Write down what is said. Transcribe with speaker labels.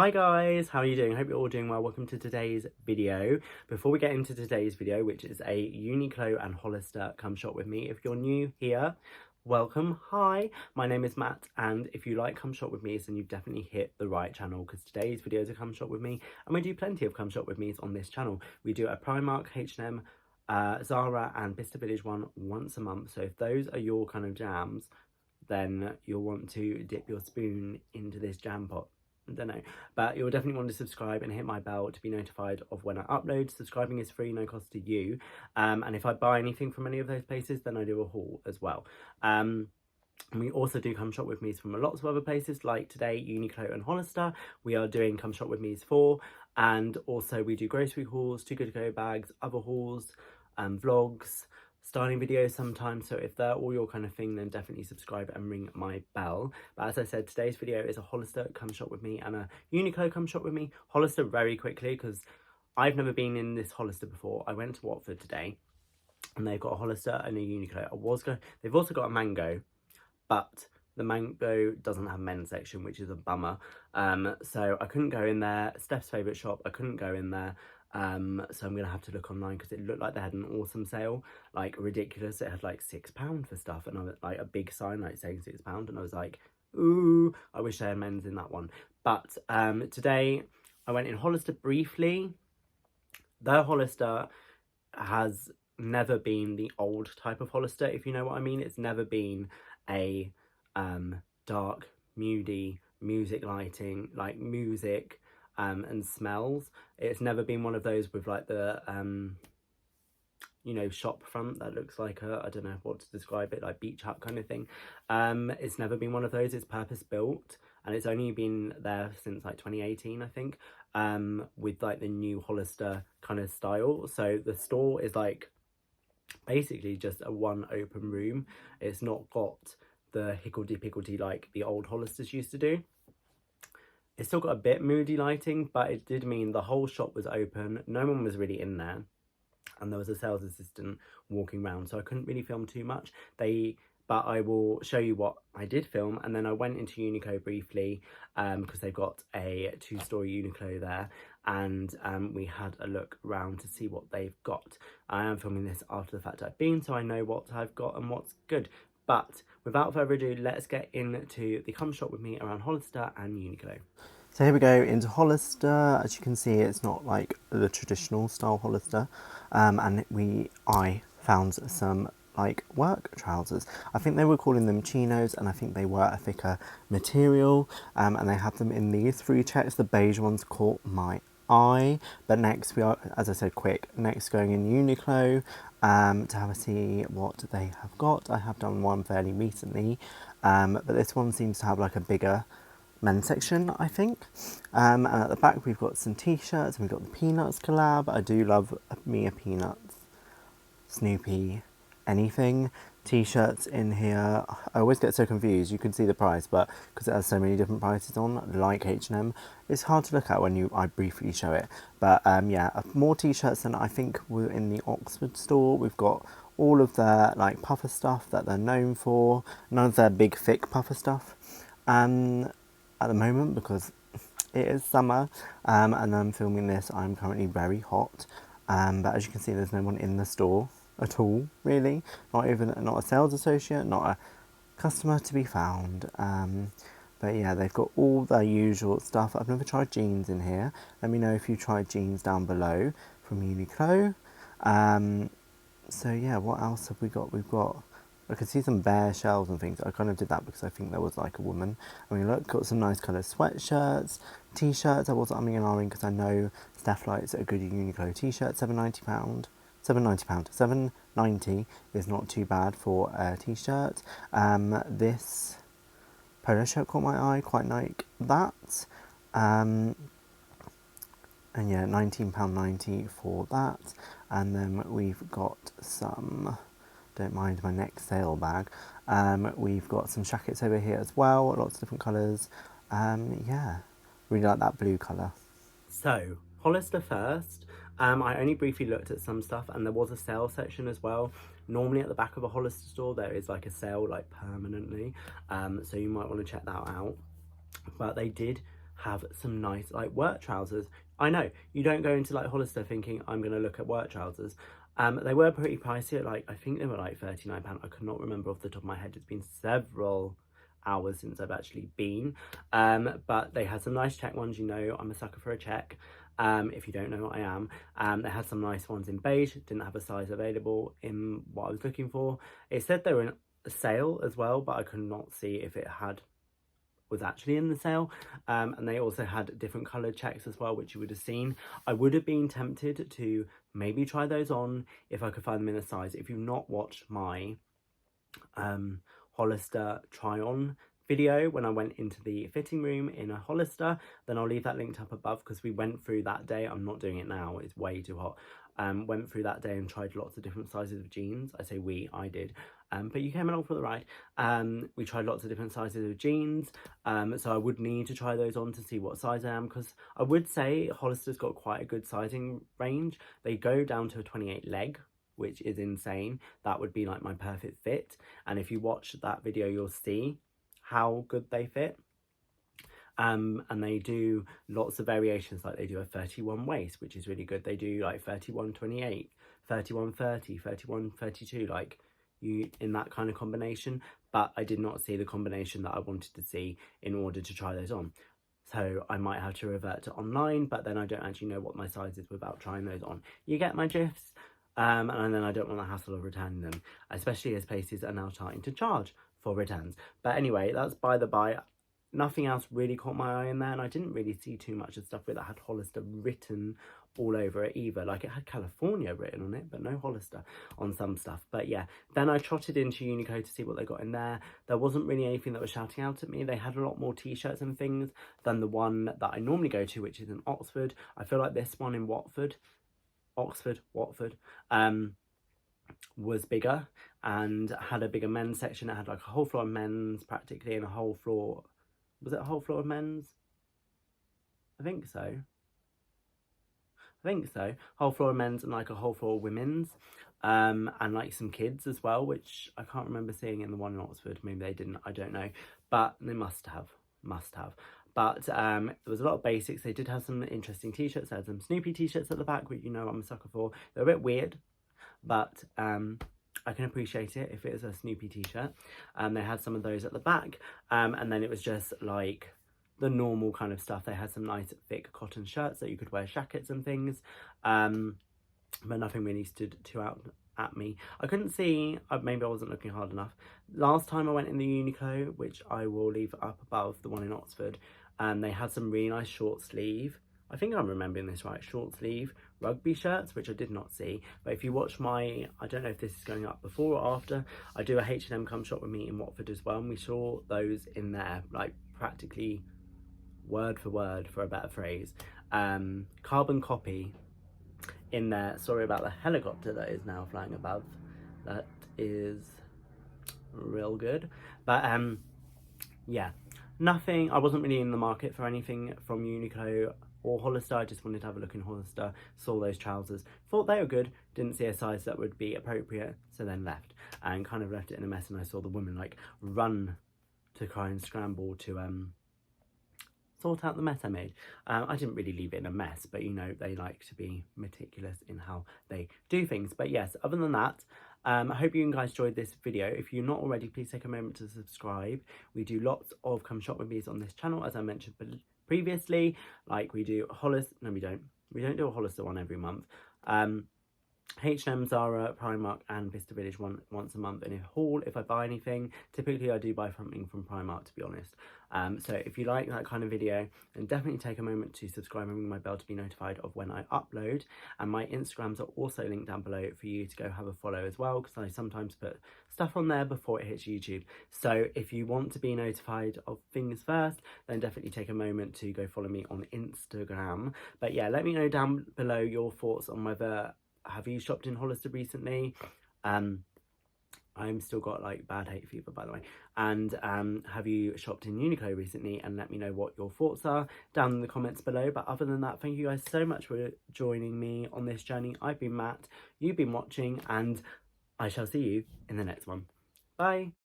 Speaker 1: Hi guys, how are you doing? Hope you're all doing well. Welcome to today's video. Before we get into today's video, which is a Uniqlo and Hollister come shop with me. If you're new here, welcome. Hi, my name is Matt, and if you like come shop with me, then you've definitely hit the right channel, because today's video is a come shop with me, and we do plenty of come shop with me's on this channel. We do a Primark, H&M, Zara and Bicester Village one once a month. So if those are your kind of jams, then you'll want to dip your spoon into this jam pot. I don't know, but you'll definitely want to subscribe and hit my bell to be notified of when I upload. Subscribing is free, no cost to you, and if I buy anything from any of those places, then I do a haul as well. And we also do come shop with me's from lots of other places, like today Uniqlo and Hollister we are doing come shop with me's for, and also we do grocery hauls, Too Good To Go bags, other hauls, vlogs, styling videos sometimes. So if they're all your kind of thing, then definitely subscribe and ring my bell. But as I said, today's video is a Hollister come shop with me and a Uniqlo come shop with me. Hollister very quickly, because I've never been in this Hollister before. I went to Watford today and they've got a Hollister and a Uniqlo. They've also got a Mango, but the Mango doesn't have a men's section, which is a bummer. So I couldn't go in there. Steph's favourite shop, I couldn't go in there. So I'm gonna have to look online, because it looked like they had an awesome sale, like ridiculous. It had like £6 for stuff, and I was like, a big sign like saying £6, and I was like, ooh, I wish they had men's in that one. But today I went in Hollister briefly. The Hollister has never been the old type of Hollister, if you know what I mean. It's never been a dark, moody music lighting, like music and smells. It's never been one of those with like the you know, shop front that looks like a, I don't know what to describe it, like beach hut kind of thing. It's never been one of those. It's purpose built, and it's only been there since like 2018, I think, with like the new Hollister kind of style. So the store is like basically just a one open room. It's not got the higgledy-piggledy like the old Hollisters used to do. It's still got a bit moody lighting, but it did mean the whole shop was open. No one was really in there, and there was a sales assistant walking around, so I couldn't really film too much. But I will show you what I did film. And then I went into Uniqlo briefly, because they've got a two-story Uniqlo there, and we had a look around to see what they've got. I am filming this after the fact I've been, so I know what I've got and what's good. But without further ado, let's get into the come shop with me around Hollister and Uniqlo. So here we go into Hollister. As you can see, it's not like the traditional style Hollister, and I found some like work trousers. I think they were calling them chinos, and I think they were a thicker material, and they have them in these 3 checks. The beige ones caught my eye. But next we are, as I said, next going in Uniqlo to have a see what they have got. I have done one fairly recently, but this one seems to have like a bigger men's section, I think. And at the back we've got some t-shirts, and we've got the Peanuts collab. I do love me a Peanuts, Snoopy, anything. T-shirts in here. I always get so confused. You can see the price, but because it has so many different prices on, like H&M, it's hard to look at when I briefly show it. But yeah, more t-shirts than I think were in the Oxford store. We've got all of their like puffer stuff that they're known for. None of their big thick puffer stuff at the moment, because it is summer, and I'm filming this. I'm currently very hot, but as you can see, there's no one in the store at all, really. Not a sales associate, not a customer to be found. But yeah, they've got all their usual stuff. I've never tried jeans in here. Let me know if you tried jeans down below from Uniqlo. So yeah, what else have we got? I could see some bare shelves and things. I kind of did that because I think there was like a woman. I mean, look, got some nice coloured sweatshirts, t-shirts. I wasn't umming and ahhing because I know Steph likes a good Uniqlo t-shirt. £7.90. £7.90 is not too bad for a t-shirt. This polo shirt caught my eye, quite like that. And yeah, £19.90 for that. And then we've got some, don't mind my next sale bag. We've got some jackets over here as well, lots of different colours. Yeah, really like that blue colour. So, Hollister first. I only briefly looked at some stuff, and there was a sale section as well. Normally at the back of a Hollister store there is like a sale like permanently, so you might want to check that out. But they did have some nice like work trousers. I know you don't go into like Hollister thinking I'm gonna look at work trousers. They were pretty pricey at like, I think they were like £39. I could not remember off the top of my head. It's been several hours since I've actually been. But they had some nice check ones. You know, I'm a sucker for a check. If you don't know what I am. They had some nice ones in beige. Didn't have a size available in what I was looking for. It said they were in a sale as well, but I could not see if it was actually in the sale. And they also had different coloured checks as well, which you would have seen. I would have been tempted to maybe try those on if I could find them in a size. If you've not watched my Hollister try on video when I went into the fitting room in a Hollister, then I'll leave that linked up above, because we went through that day. I'm not doing it now, it's way too hot. Went through that day and tried lots of different sizes of jeans. I say we, I did, but you came along for the ride. We tried lots of different sizes of jeans, so I would need to try those on to see what size I am, because I would say Hollister's got quite a good sizing range. They go down to a 28 leg, which is insane. That would be like my perfect fit, and if you watch that video you'll see how good they fit. And they do lots of variations, like they do a 31 waist, which is really good. They do like 31 28, 31 30, 31 32, like you in that kind of combination. But I did not see the combination that I wanted to see in order to try those on. So I might have to revert to online, but then I don't actually know what my size is without trying those on. You get my gifs? And then I don't want the hassle of returning them, especially as places are now starting to charge for returns. But anyway, that's by the by. Nothing else really caught my eye in there, and I didn't really see too much of stuff with that had Hollister written all over it either. Like, it had California written on it, but no Hollister on some stuff. But yeah, then I trotted into UniQlo to see what they got in there. There wasn't really anything that was shouting out at me. They had a lot more t-shirts and things than the one that I normally go to, which is in Oxford. I feel like this one in Watford, was bigger and had a bigger men's section. It had like a whole floor of men's practically, and a whole floor, was it a whole floor of men's? I think so. Whole floor of men's and like a whole floor of women's, and like some kids as well, which I can't remember seeing in the one in Oxford. Maybe they didn't, I don't know, but they must have. But there was a lot of basics. They did have some interesting t-shirts. They had some Snoopy t-shirts at the back, which you know I'm a sucker for. They're a bit weird, but I can appreciate it if it is a Snoopy t-shirt. They had some of those at the back, and then it was just like the normal kind of stuff. They had some nice thick cotton shirts that you could wear jackets and things, but nothing really stood too out at me. I couldn't see, maybe I wasn't looking hard enough. Last time I went in the UniQlo, which I will leave up above, the one in Oxford, they had some really nice short sleeve, I think I'm remembering this right, short sleeve rugby shirts, which I did not see. But if you watch my, I don't know if this is going up before or after, I do a H&M come shop with me in Watford as well, and we saw those in there, like practically word for word, for a better phrase, carbon copy in there. Sorry about the helicopter that is now flying above. That is real good. But yeah, nothing, I wasn't really in the market for anything from UniQlo or Hollister. I just wanted to have a look in Hollister, saw those trousers, thought they were good, didn't see a size that would be appropriate, so then left, and kind of left it in a mess. And I saw the woman like run to try and scramble to sort out the mess I made. I didn't really leave it in a mess, but you know, they like to be meticulous in how they do things. But yes, other than that, I hope you guys enjoyed this video. If you're not already, please take a moment to subscribe. We do lots of come shop with me's on this channel, as I mentioned previously. Like, we do Hollister, no we don't do a Hollister one every month. H&M, Zara, Primark and Vista Village once a month in a haul if I buy anything. Typically I do buy something from Primark, to be honest. So if you like that kind of video, then definitely take a moment to subscribe and ring my bell to be notified of when I upload. And my Instagrams are also linked down below for you to go have a follow as well, because I sometimes put stuff on there before it hits YouTube. So if you want to be notified of things first, then definitely take a moment to go follow me on Instagram. But yeah, let me know down below your thoughts on whether, have you shopped in Hollister recently? I'm still got like bad hay fever, by the way. And have you shopped in UniQlo recently? And let me know what your thoughts are down in the comments below. But other than that, thank you guys so much for joining me on this journey. I've been Matt, you've been watching, and I shall see you in the next one. Bye.